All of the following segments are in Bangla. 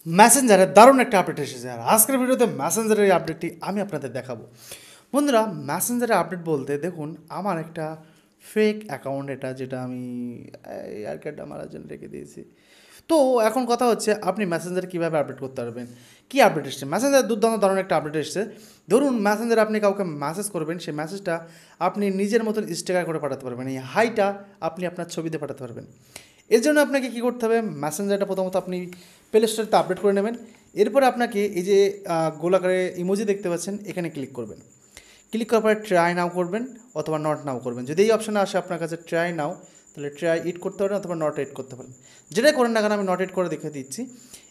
মেসেঞ্জারের দারুণ একটা আপডেট এসেছে, আর আজকের ভিডিওতে মেসেঞ্জারের এই আপডেটটি আমি আপনাদের দেখাবো। বন্ধুরা, মেসেঞ্জারের আপডেট বলতে দেখুন, আমার একটা ফেক অ্যাকাউন্ট, এটা যেটা আমি এয়ারকার্ডটা মারার জন্য রেখে দিয়েছি। তো এখন কথা হচ্ছে, আপনি মেসেঞ্জারে কীভাবে আপডেট করতে পারবেন, কী আপডেট এসছে। মেসেঞ্জার দুর্দান্ত দারুণ একটা আপডেট এসছে। ধরুন, মেসেঞ্জারে আপনি কাউকে মেসেজ করবেন, সেই মেসেজটা আপনি নিজের মতন স্টিকার করে পাঠাতে পারবেন। এই হাইটা আপনি আপনার ছবিতে পাঠাতে পারবেন। এর জন্য আপনাকে কী করতে হবে, মেসেঞ্জারটা প্রথমত আপনি প্লে স্টোরেতে আপডেট করে নেবেন। এরপরে আপনাকে এই যে গোলাকারে ইমোজি দেখতে পাচ্ছেন, এখানে ক্লিক করবেন। ক্লিক করার পরে ট্রাই নাও করবেন অথবা নট নাও করবেন। যদি এই অপশানে আসে আপনার কাছে ট্রাই নাও, তাহলে ট্রাই ইট করতে পারেন অথবা নট ইট করতে পারেন। যেটাই করেন না কেন, আমি নট ইট করে দেখে দিচ্ছি।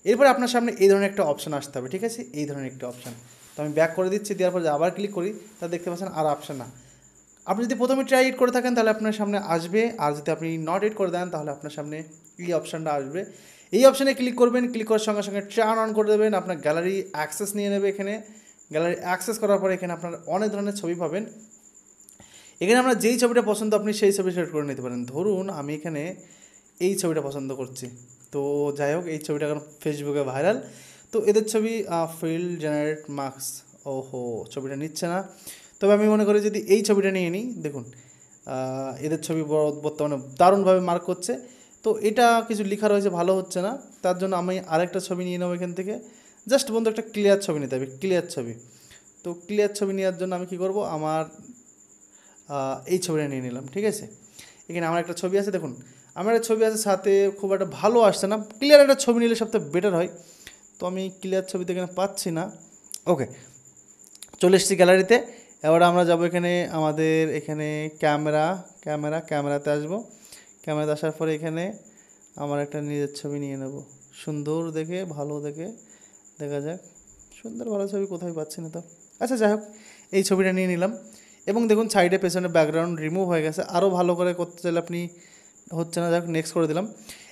এরপরে আপনার সামনে এই ধরনের একটা অপশান আসতে হবে, ঠিক আছে, এই ধরনের একটা অপশান। তো আমি ব্যাক করে দিচ্ছি, দেওয়ার পরে আবার ক্লিক করি, তা দেখতে পাচ্ছেন আর অপশান না। আপনি যদি প্রথমে ট্রাই ইট করে থাকেন তাহলে আপনার সামনে আসবে, আর যদি আপনি নট ইট করে দেন তাহলে আপনার সামনে এই অপশানটা আসবে। এই অপশানে ক্লিক করবেন, ক্লিক করার সঙ্গে সঙ্গে টার্ন অন করে দেবেন, আপনার গ্যালারি অ্যাক্সেস নিয়ে নেবে। এখানে গ্যালারি অ্যাক্সেস করার পরে এখানে আপনার অনেক ধরনের ছবি পাবেন। এখানে আপনার যেই ছবিটা পছন্দ আপনি সেই ছবি সিলেক্ট করে নিতে পারেন। ধরুন আমি এখানে এই ছবিটা পছন্দ করছি, তো যাই হোক, এই ছবিটা এখন ফেসবুকে ভাইরাল। তো এদের ছবি ফিল্ড জেনারেট মার্কস, ওহো ছবিটা নিচ্ছে না। তবে আমি মনে করি যদি এই ছবিটা নিয়ে নিই, দেখুন এদের ছবি বর্তমানে দারুণভাবে মার্ক করছে। তো এটা কিছু লেখা রয়েছে, ভালো হচ্ছে না, তার জন্য আমি আরেকটা ছবি নিয়ে নেবো এখান থেকে। জাস্ট বন্ধু একটা ক্লিয়ার ছবি নিতে হবে, ক্লিয়ার ছবি। তো ক্লিয়ার ছবি নেওয়ার জন্য আমি কী করবো, আমার এই ছবিটা নিয়ে নিলাম, ঠিক আছে। এখানে আমার একটা ছবি আছে, দেখুন আমার একটা ছবি আছে, সাথে খুব একটা ভালো আসছে না, ক্লিয়ার একটা ছবি নিলে সবথেকে বেটার হয়। তো আমি ক্লিয়ার ছবিতে এখানে পাচ্ছি না। ওকে, চলে এসেছি গ্যালারিতে। এবার আমরা যাব এখানে আমাদের এখানে ক্যামেরাতে আসবো। ক্যামেরাতে আসার পরে এখানে আমার একটা নিজের ছবি নিয়ে নেব, সুন্দর দেখে, ভালো দেখে। দেখা যাক, সুন্দর ভালো ছবি কোথায় পাচ্ছি না তো। আচ্ছা যাই হোক, এই ছবিটা নিয়ে নিলাম। এবং দেখুন সাইডে পেছনে ব্যাকগ্রাউন্ড রিমুভ হয়ে গেছে। আরও ভালো করে করতে চাইলে আপনি হচ্ছে না, যাক নেক্সট করে দিলাম।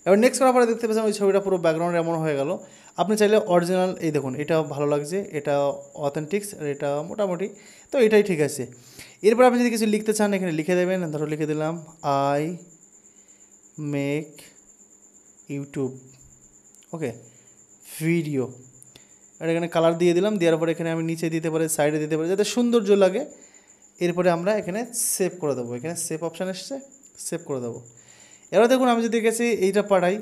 এবার নেক্সট করার পরে দেখতে পাচ্ছেন ওই ছবিটা পুরো ব্যাকগ্রাউন্ড এমন হয়ে গেল। আপনি চাইলে অরিজিনাল, এই দেখুন এটা ভালো লাগছে, এটা অথেন্টিক্স, আর এটা মোটামুটি, তো এটাই ঠিক আছে। এরপর আপনি যদি কিছু লিখতে চান এখানে লিখে দেবেন। ধরো লিখে দিলাম I make YouTube, okay, video. আর এখানে কালার দিয়ে দিলাম, দেওয়ার পরে এখানে আমি নিচে দিতে পারি, সাইডে দিতে পারি, যাতে সৌন্দর্য লাগে। এরপরে আমরা এখানে সেভ করে দেবো, এখানে সেভ অপশান এসছে, সেভ করে দেবো। এবার দেখুন আমি যদি গেছি এইটা পাঠাই,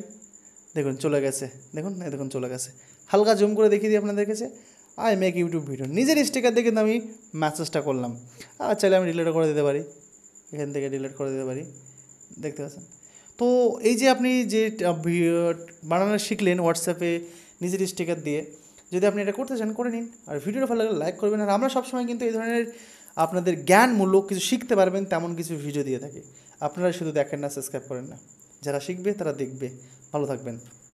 দেখুন চলে গেছে, দেখুন এই দেখুন চলে গেছে। হালকা জুম করে দেখিয়ে দিই আপনাদের কাছে, আই মেক ইউটিউব ভিডিও, নিজের স্টিকার দিয়ে কিন্তু আমি মেসেজটা করলাম। আর চাইলে আমি ডিলিট করে দিতে পারি, এখান থেকে ডিলিট করে দিতে পারি, দেখতে পাচ্ছেন। তো এই যে আপনি যে বানানো শিখলেন হোয়াটসঅ্যাপে নিজের স্টিকার দিয়ে, যদি আপনি এটা করতে চান করে নিন। আর ভিডিওটা ভালো লাগলে লাইক করবেন। আর আমরা সবসময় কিন্তু এই ধরনের আপনাদের জ্ঞানমূলক কিছু শিখতে পারবেন তেমন কিছু ভিডিও দিয়ে থাকি। আপনারা শুধু দেখেন না, সাবস্ক্রাইব করেন না। যারা শিখবে তারা দেখবে। ভালো থাকবেন।